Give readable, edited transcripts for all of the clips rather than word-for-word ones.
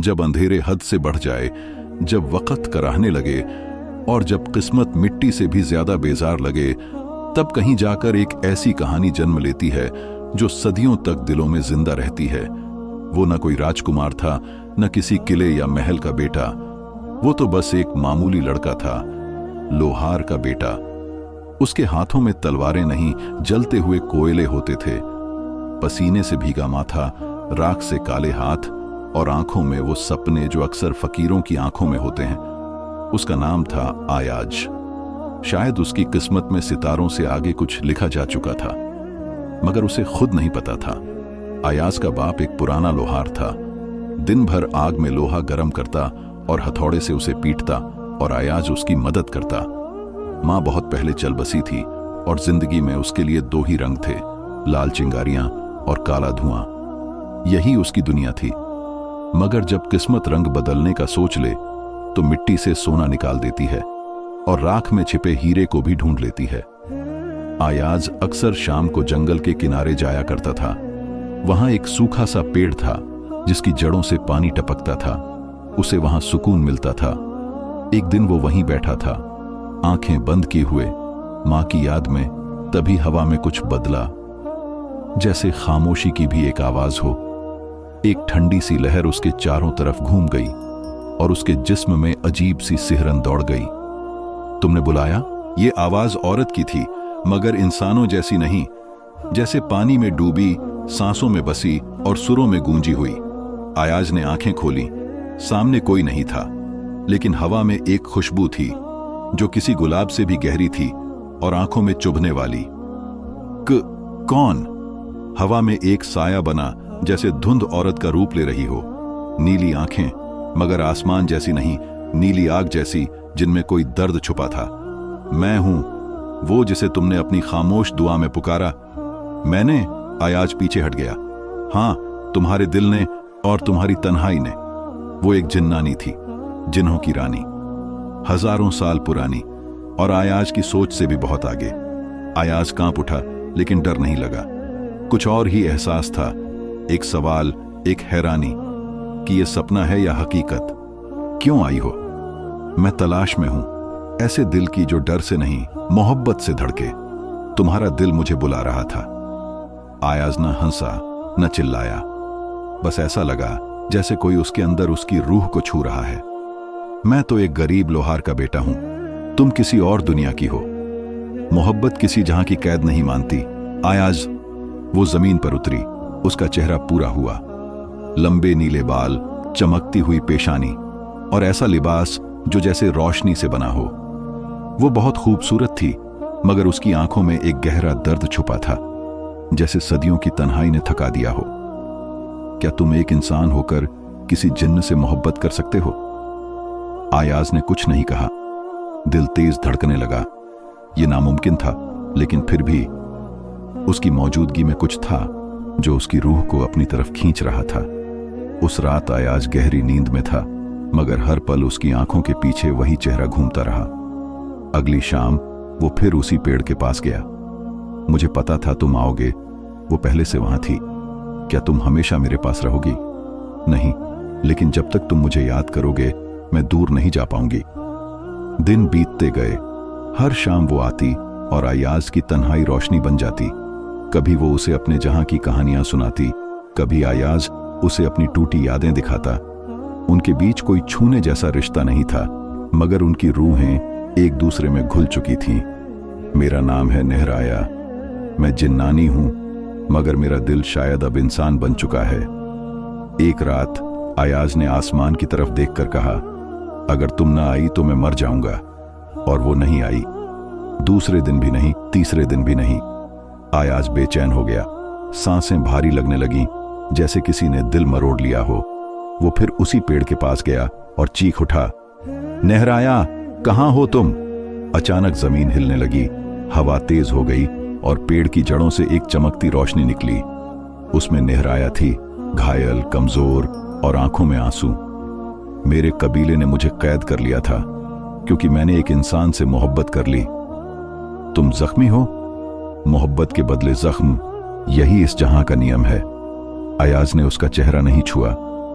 जब अंधेरे हद से बढ़ जाए, जब वक्त कराहने लगे और जब किस्मत मिट्टी से भी ज्यादा बेजार लगे, तब कहीं जाकर एक ऐसी कहानी जन्म लेती है जो सदियों तक दिलों में जिंदा रहती है। वो न कोई राजकुमार था, न किसी किले या महल का बेटा। वो तो बस एक मामूली लड़का था, लोहार का बेटा। उसके हाथों में तलवारें नहीं, जलते हुए कोयले होते थे। पसीने से भीगा माथा, राख से काले हाथ और आंखों में वो सपने जो अक्सर फकीरों की आंखों में होते हैं। उसका नाम था आयाज। शायद उसकी किस्मत में सितारों से आगे कुछ लिखा जा चुका था, मगर उसे खुद नहीं पता था। आयाज का बाप एक पुराना लोहार था। दिन भर आग में लोहा गर्म करता और हथौड़े से उसे पीटता और आयाज उसकी मदद करता। माँ बहुत पहले चल बसी थी और जिंदगी में उसके लिए दो ही रंग थे, लाल चिंगारियां और काला धुआं। यही उसकी दुनिया थी। मगर जब किस्मत रंग बदलने का सोच ले तो मिट्टी से सोना निकाल देती है और राख में छिपे हीरे को भी ढूंढ लेती है। आयाज अक्सर शाम को जंगल के किनारे जाया करता था। वहां एक सूखा सा पेड़ था जिसकी जड़ों से पानी टपकता था। उसे वहां सुकून मिलता था। एक दिन वो वहीं बैठा था, आंखें बंद किए हुए, मां की याद में। तभी हवा में कुछ बदला, जैसे खामोशी की भी एक आवाज हो। एक ठंडी सी लहर उसके चारों तरफ घूम गई और उसके जिस्म में अजीब सी सिहरन दौड़ गई। तुमने बुलाया? ये आवाज औरत की थी, मगर इंसानों जैसी नहीं, जैसे पानी में डूबी, सांसों में बसी और सुरों में गूंजी हुई। आयाज ने आंखें खोली। सामने कोई नहीं था, लेकिन हवा में एक खुशबू थी जो किसी गुलाब से भी गहरी थी और आंखों में चुभने वाली। कौन? हवा में एक साया बना, जैसे धुंध औरत का रूप ले रही हो। नीली आंखें, मगर आसमान जैसी नहीं, नीली आग जैसी, जिनमें कोई दर्द छुपा था। मैं हूं वो जिसे तुमने अपनी खामोश दुआ में पुकारा। मैंने? आयाज पीछे हट गया। हां, तुम्हारे दिल ने और तुम्हारी तन्हाई ने। वो एक जिन्नानी थी, जिन्हों की रानी, हजारों साल पुरानी और आयाज की सोच से भी बहुत आगे। आयाज कांप उठा, लेकिन डर नहीं लगा। कुछ और ही एहसास था, एक सवाल, एक हैरानी कि यह सपना है या हकीकत। क्यों आई हो? मैं तलाश में हूं, ऐसे दिल की जो डर से नहीं, मोहब्बत से धड़के। तुम्हारा दिल मुझे बुला रहा था। आयाज न हंसा न चिल्लाया, बस ऐसा लगा जैसे कोई उसके अंदर उसकी रूह को छू रहा है। मैं तो एक गरीब लोहार का बेटा हूं, तुम किसी और दुनिया की हो। मोहब्बत किसी जहां की कैद नहीं मानती। आयाज वो जमीन पर उतरी। उसका चेहरा पूरा हुआ, लंबे नीले बाल, चमकती हुई पेशानी और ऐसा लिबास जो जैसे रोशनी से बना हो। वो बहुत खूबसूरत थी, मगर उसकी आंखों में एक गहरा दर्द छुपा था, जैसे सदियों की तन्हाई ने थका दिया हो। क्या तुम एक इंसान होकर किसी जिन्न से मोहब्बत कर सकते हो? आयाज ने कुछ नहीं कहा। दिल तेज धड़कने लगा। यह नामुमकिन था, लेकिन फिर भी उसकी मौजूदगी में कुछ था जो उसकी रूह को अपनी तरफ खींच रहा था। उस रात आयाज गहरी नींद में था, मगर हर पल उसकी आंखों के पीछे वही चेहरा घूमता रहा। अगली शाम वो फिर उसी पेड़ के पास गया। मुझे पता था तुम आओगे, वो पहले से वहां थी। क्या तुम हमेशा मेरे पास रहोगी? नहीं, लेकिन जब तक तुम मुझे याद करोगे, मैं दूर नहीं जा पाऊंगी। दिन बीतते गए। हर शाम वो आती और आयाज की तन्हाई रोशनी बन जाती। कभी वो उसे अपने जहां की कहानियां सुनाती, कभी आयाज उसे अपनी टूटी यादें दिखाता। उनके बीच कोई छूने जैसा रिश्ता नहीं था, मगर उनकी रूहें एक दूसरे में घुल चुकी थीं। मेरा नाम है नेहराया। मैं जिन्नानी हूं, मगर मेरा दिल शायद अब इंसान बन चुका है। एक रात आयाज ने आसमान की तरफ देखकर कहा, अगर तुम ना आई तो मैं मर जाऊंगा। और वो नहीं आई। दूसरे दिन भी नहीं, तीसरे दिन भी नहीं। आयाज बेचैन हो गया। सांसें भारी लगने लगीं, जैसे किसी ने दिल मरोड़ लिया हो। वो फिर उसी पेड़ के पास गया और चीख उठा, नेहराया, कहां हो तुम? अचानक जमीन हिलने लगी, हवा तेज हो गई और पेड़ की जड़ों से एक चमकती रोशनी निकली। उसमें नेहराया थी, घायल, कमजोर और आंखों में आंसू। मेरे कबीले ने मुझे कैद कर लिया था, क्योंकि मैंने एक इंसान से मोहब्बत कर ली। तुम जख्मी हो? मोहब्बत के बदले जख्म, यही इस जहां का नियम है। अयाज ने उसका चेहरा नहीं छुआ,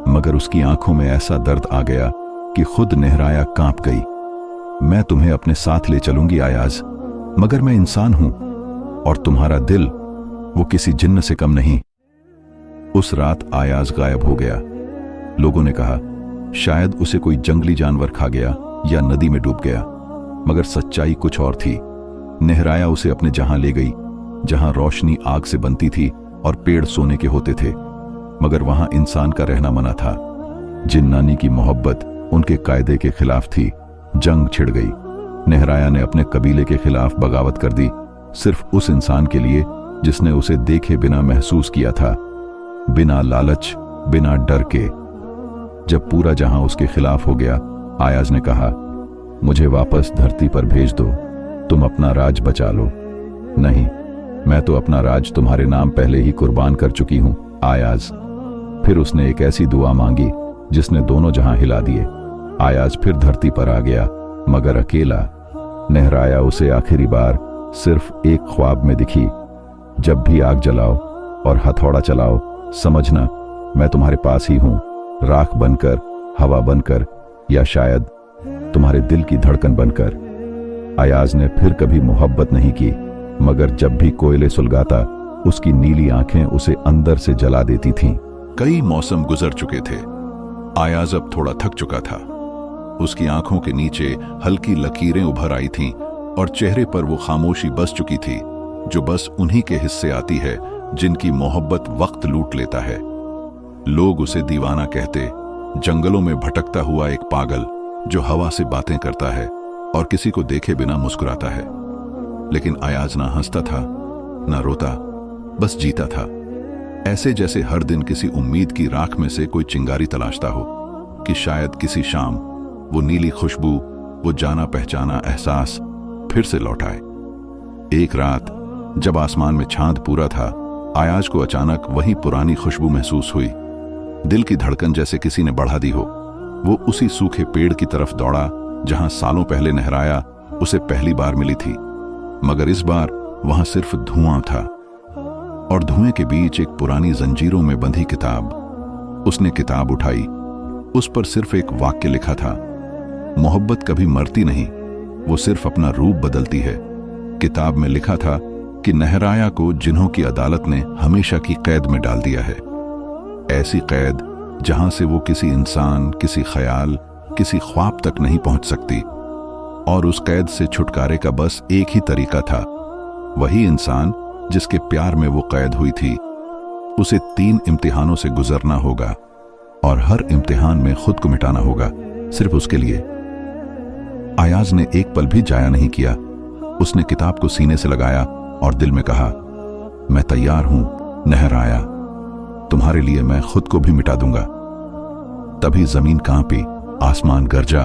मगर उसकी आंखों में ऐसा दर्द आ गया कि खुद नेहराया कांप गई। मैं तुम्हें अपने साथ ले चलूंगी आयाज, मगर मैं इंसान हूं और तुम्हारा दिल वो किसी जिन्न से कम नहीं। उस रात आयाज गायब हो गया। लोगों ने कहा शायद उसे कोई जंगली जानवर खा गया या नदी में डूब गया, मगर सच्चाई कुछ और थी। नेहराया उसे अपने जहां ले गई, जहां रोशनी आग से बनती थी और पेड़ सोने के होते थे, मगर वहां इंसान का रहना मना था। जिन्नानी की मोहब्बत उनके कायदे के खिलाफ थी। जंग छिड़ गई। नेहराया ने अपने कबीले के खिलाफ बगावत कर दी, सिर्फ उस इंसान के लिए जिसने उसे देखे बिना महसूस किया था, बिना लालच, बिना डर के। जब पूरा जहां उसके खिलाफ हो गया, आयाज ने कहा, मुझे वापस धरती पर भेज दो, तुम अपना राज बचा लो। नहीं, मैं तो अपना राज तुम्हारे नाम पहले ही कुर्बान कर चुकी हूं आयाज। फिर उसने एक ऐसी दुआ मांगी जिसने दोनों जहां हिला दिए। आयाज फिर धरती पर आ गया, मगर अकेला। नेहराया उसे आखिरी बार सिर्फ एक ख्वाब में दिखी। जब भी आग जलाओ और हथौड़ा चलाओ, समझना मैं तुम्हारे पास ही हूं, राख बनकर, हवा बनकर, या शायद तुम्हारे दिल की धड़कन बनकर। आयाज ने फिर कभी मोहब्बत नहीं की, मगर जब भी कोयले सुलगाता, उसकी नीली आंखें उसे अंदर से जला देती थीं। कई मौसम गुजर चुके थे। आयाज अब थोड़ा थक चुका था। उसकी आंखों के नीचे हल्की लकीरें उभर आई थीं और चेहरे पर वो खामोशी बस चुकी थी जो बस उन्हीं के हिस्से आती है जिनकी मोहब्बत वक्त लूट लेता है। लोग उसे दीवाना कहते, जंगलों में भटकता हुआ एक पागल जो हवा से बातें करता है और किसी को देखे बिना मुस्कुराता है। लेकिन आयाज ना हंसता था, ना रोता, बस जीता था। ऐसे जैसे हर दिन किसी उम्मीद की राख में से कोई चिंगारी तलाशता हो कि शायद किसी शाम वो नीली खुशबू, वो जाना पहचाना एहसास फिर से लौट आए। एक रात जब आसमान में चांद पूरा था, आयाज को अचानक वही पुरानी खुशबू महसूस हुई। दिल की धड़कन जैसे किसी ने बढ़ा दी हो। वो उसी सूखे पेड़ की तरफ दौड़ा जहां सालों पहले नेहराया उसे पहली बार मिली थी, मगर इस बार वहां सिर्फ धुआं था और धुएं के बीच एक पुरानी जंजीरों में बंधी किताब। उसने किताब उठाई। उस पर सिर्फ एक वाक्य लिखा था, मोहब्बत कभी मरती नहीं, वो सिर्फ अपना रूप बदलती है। किताब में लिखा था कि नेहराया को जिन्हों की अदालत ने हमेशा की कैद में डाल दिया है। ऐसी कैद जहां से वो किसी इंसान, किसी ख्याल, किसी ख्वाब तक नहीं पहुंच सकती। और उस कैद से छुटकारे का बस एक ही तरीका था। वही इंसान जिसके प्यार में वो कैद हुई थी, उसे 3 इम्तिहानों से गुजरना होगा और हर इम्तिहान में खुद को मिटाना होगा, सिर्फ उसके लिए। आयाज ने एक पल भी जाया नहीं किया। उसने किताब को सीने से लगाया और दिल में कहा, मैं तैयार हूं नेहराया, तुम्हारे लिए मैं खुद को भी मिटा दूंगा। तभी जमीन कांपी, आसमान गरजा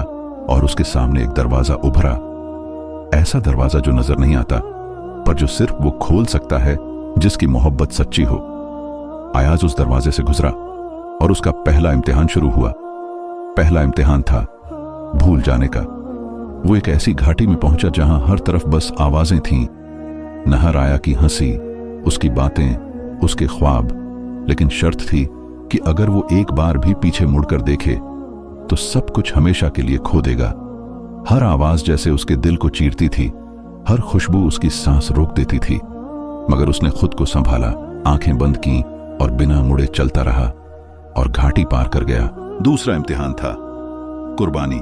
और उसके सामने एक दरवाजा उभरा। ऐसा दरवाजा जो नजर नहीं आता, पर जो सिर्फ वो खोल सकता है जिसकी मोहब्बत सच्ची हो। आयाज उस दरवाजे से गुजरा और उसका पहला इम्तिहान शुरू हुआ। पहला इम्तिहान था भूल जाने का। वो एक ऐसी घाटी में पहुंचा जहां हर तरफ बस आवाजें थीं, नेहराया की हंसी, उसकी बातें, उसके ख्वाब। लेकिन शर्त थी कि अगर वो एक बार भी पीछे मुड़कर देखे तो सब कुछ हमेशा के लिए खो देगा। हर आवाज जैसे उसके दिल को चीरती थी, हर खुशबू उसकी सांस रोक देती थी। मगर उसने खुद को संभाला, आंखें बंद की और बिना मुड़े चलता रहा और घाटी पार कर गया। दूसरा इम्तिहान था कुर्बानी।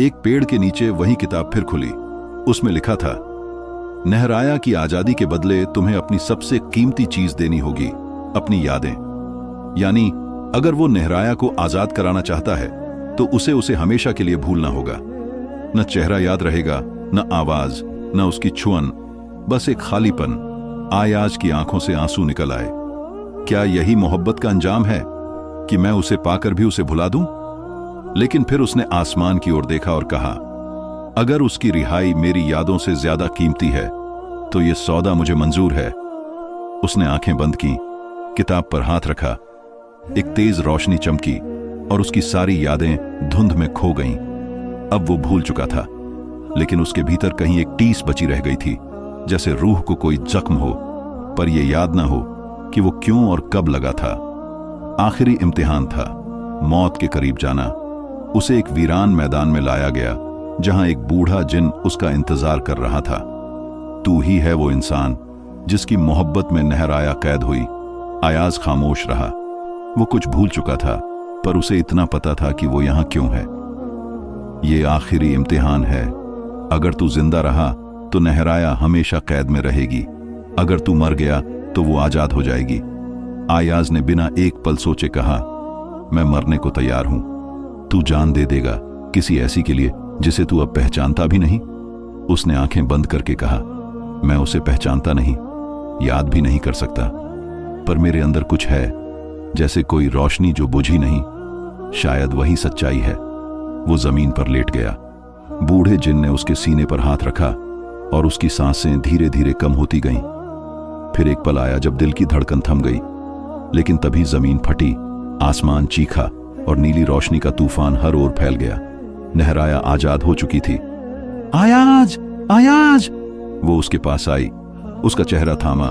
एक पेड़ के नीचे वही किताब फिर खुली। उसमें लिखा था, नेहराया की आजादी के बदले तुम्हें अपनी सबसे कीमती चीज देनी होगी, अपनी यादें। यानी अगर वो नेहराया को आजाद कराना चाहता है तो उसे हमेशा के लिए भूलना होगा। न चेहरा याद रहेगा, न आवाज, न उसकी छुअन, बस एक खालीपन। आयाज की आंखों से आंसू निकल आए। क्या यही मोहब्बत का अंजाम है कि मैं उसे पाकर भी उसे भुला दूं? लेकिन फिर उसने आसमान की ओर देखा और कहा, अगर उसकी रिहाई मेरी यादों से ज्यादा कीमती है तो यह सौदा मुझे मंजूर है। उसने आंखें बंद की, किताब पर हाथ रखा। एक तेज रोशनी चमकी और उसकी सारी यादें धुंध में खो गईं। अब वो भूल चुका था, लेकिन उसके भीतर कहीं एक टीस बची रह गई थी, जैसे रूह को कोई जख्म हो, पर यह याद ना हो कि वो क्यों और कब लगा था। आखिरी इम्तिहान था, मौत के करीब जाना। उसे एक वीरान मैदान में लाया गया जहां एक बूढ़ा जिन उसका इंतजार कर रहा था। तू ही है वो इंसान जिसकी मोहब्बत में नहराया कैद हुई। अयाज खामोश रहा। वो कुछ भूल चुका था, पर उसे इतना पता था कि वो यहां क्यों है। ये आखिरी इम्तिहान है। अगर तू जिंदा रहा तो नहराया हमेशा कैद में रहेगी, अगर तू मर गया तो वो आजाद हो जाएगी। अयाज ने बिना एक पल सोचे कहा, मैं मरने को तैयार हूं। तू जान दे देगा किसी ऐसी के लिए जिसे तू अब पहचानता भी नहीं? उसने आंखें बंद करके कहा, मैं उसे पहचानता नहीं, याद भी नहीं कर सकता, पर मेरे अंदर कुछ है, जैसे कोई रोशनी जो बुझी नहीं। शायद वही सच्चाई है। वो जमीन पर लेट गया। बूढ़े जिन ने उसके सीने पर हाथ रखा और उसकी सांसें धीरे धीरे कम होती गईं। फिर एक पल आया जब दिल की धड़कन थम गई, लेकिन तभी जमीन फटी, आसमान चीखा और नीली रोशनी का तूफान हर ओर फैल गया। नहराया आजाद हो चुकी थी। अयाज, अयाज! वो उसके पास आई। उसका चेहरा थामा,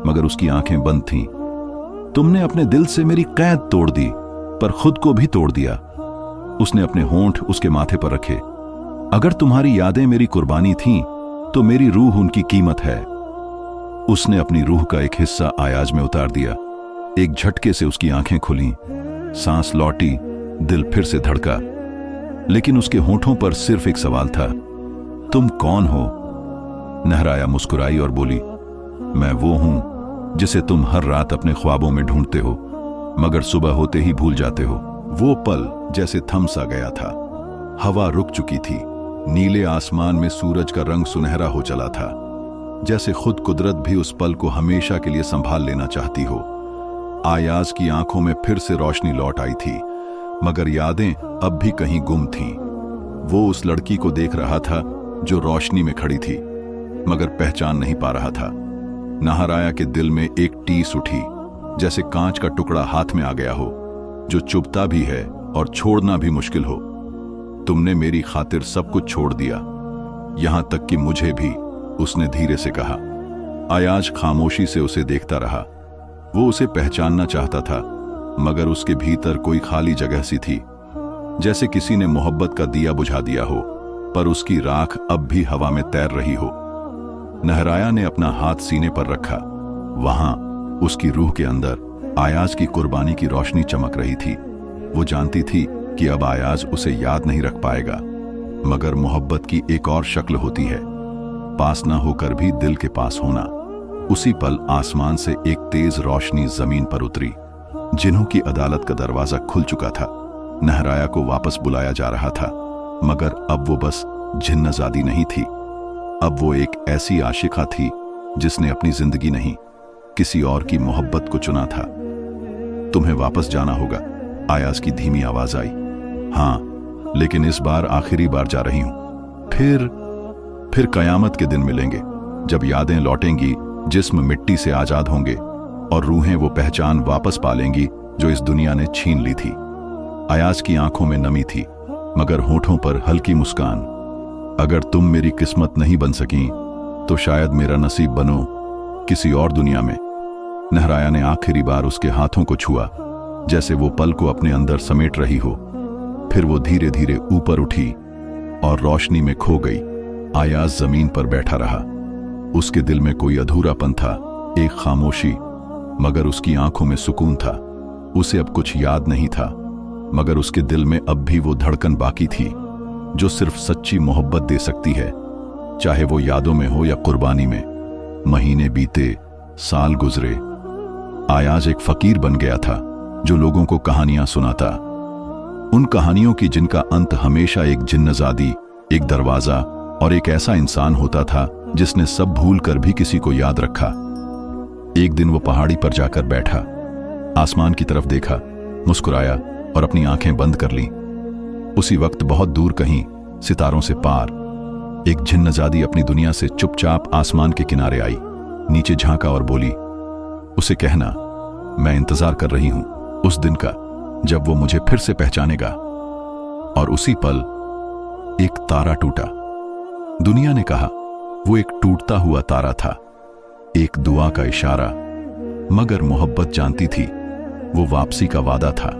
मगर उसकी आंखें बंद थीं। तुमने अपने दिल से मेरी कैद तोड़ दी, पर खुद को भी तोड़ दिया। उसने अपने होंठ उसके माथे पर रखे। अगर तुम्हारी यादें मेरी कुर्बानी थीं, तो मेरी रूह उनकी कीमत है। उसने अपनी रूह का एक हिस्सा अयाज में उतार दिया। एक झटके से उसकी आंखें खुलीं, सांस लौटी, दिल फिर से धड़का। लेकिन उसके होंठों पर सिर्फ एक सवाल था, तुम कौन हो? नहराया मुस्कुराई और बोली, मैं वो हूं जिसे तुम हर रात अपने ख्वाबों में ढूंढते हो, मगर सुबह होते ही भूल जाते हो। वो पल जैसे थम सा गया था। हवा रुक चुकी थी। नीले आसमान में सूरज का रंग सुनहरा हो चला था, जैसे खुद कुदरत भी उस पल को हमेशा के लिए संभाल लेना चाहती हो। अयाज की आंखों में फिर से रोशनी लौट आई थी, मगर यादें अब भी कहीं गुम थीं। वो उस लड़की को देख रहा था जो रोशनी में खड़ी थी, मगर पहचान नहीं पा रहा था। नहराया के दिल में एक टीस उठी, जैसे कांच का टुकड़ा हाथ में आ गया हो, जो चुभता भी है और छोड़ना भी मुश्किल हो। तुमने मेरी खातिर सब कुछ छोड़ दिया, यहां तक कि मुझे भी, उसने धीरे से कहा। अयाज खामोशी से उसे देखता रहा। वो उसे पहचानना चाहता था, मगर उसके भीतर कोई खाली जगह सी थी, जैसे किसी ने मोहब्बत का दिया बुझा दिया हो, पर उसकी राख अब भी हवा में तैर रही हो। नहराया ने अपना हाथ सीने पर रखा। वहां उसकी रूह के अंदर अयाज की कुर्बानी की रोशनी चमक रही थी। वो जानती थी कि अब अयाज उसे याद नहीं रख पाएगा, मगर मोहब्बत की एक और शक्ल होती है, पास ना होकर भी दिल के पास होना। उसी पल आसमान से एक तेज रोशनी जमीन पर उतरी। जिन्हों की अदालत का दरवाजा खुल चुका था। नहराया को वापस बुलाया जा रहा था, मगर अब वो बस जिन्नजादी नहीं थी। अब वो एक ऐसी आशिका थी जिसने अपनी जिंदगी नहीं, किसी और की मोहब्बत को चुना था। तुम्हें वापस जाना होगा, अयाज की धीमी आवाज आई। हाँ, लेकिन इस बार आखिरी बार जा रही हूं। फिर कयामत के दिन मिलेंगे, जब यादें लौटेंगी, जिस्म मिट्टी से आजाद होंगे और रूहें वो पहचान वापस पालेंगी जो इस दुनिया ने छीन ली थी। अयाज की आंखों में नमी थी, मगर होठों पर हल्की मुस्कान। अगर तुम मेरी किस्मत नहीं बन सकी, तो शायद मेरा नसीब बनो किसी और दुनिया में। नहराया ने आखिरी बार उसके हाथों को छुआ, जैसे वो पल को अपने अंदर समेट रही हो। फिर वो धीरे धीरे ऊपर उठी और रोशनी में खो गई। अयाज जमीन पर बैठा रहा। उसके दिल में कोई अधूरापन था, एक खामोशी, मगर उसकी आंखों में सुकून था। उसे अब कुछ याद नहीं था, मगर उसके दिल में अब भी वो धड़कन बाकी थी जो सिर्फ सच्ची मोहब्बत दे सकती है, चाहे वो यादों में हो या कुर्बानी में। महीने बीते, साल गुजरे। अयाज एक फकीर बन गया था जो लोगों को कहानियां सुनाता, उन कहानियों की जिनका अंत हमेशा एक जिन्नजादी, एक दरवाजा और एक ऐसा इंसान होता था जिसने सब भूल कर भी किसी को याद रखा। एक दिन वो पहाड़ी पर जाकर बैठा, आसमान की तरफ देखा, मुस्कुराया और अपनी आंखें बंद कर लीं। उसी वक्त बहुत दूर कहीं, सितारों से पार, एक जिन्नजादी अपनी दुनिया से चुपचाप आसमान के किनारे आई, नीचे झांका और बोली, उसे कहना, मैं इंतजार कर रही हूं उस दिन का जब वो मुझे फिर से पहचानेगा। और उसी पल एक तारा टूटा। दुनिया ने कहा वो एक टूटता हुआ तारा था, एक दुआ का इशारा, मगर मोहब्बत जानती थी वो वापसी का वादा था।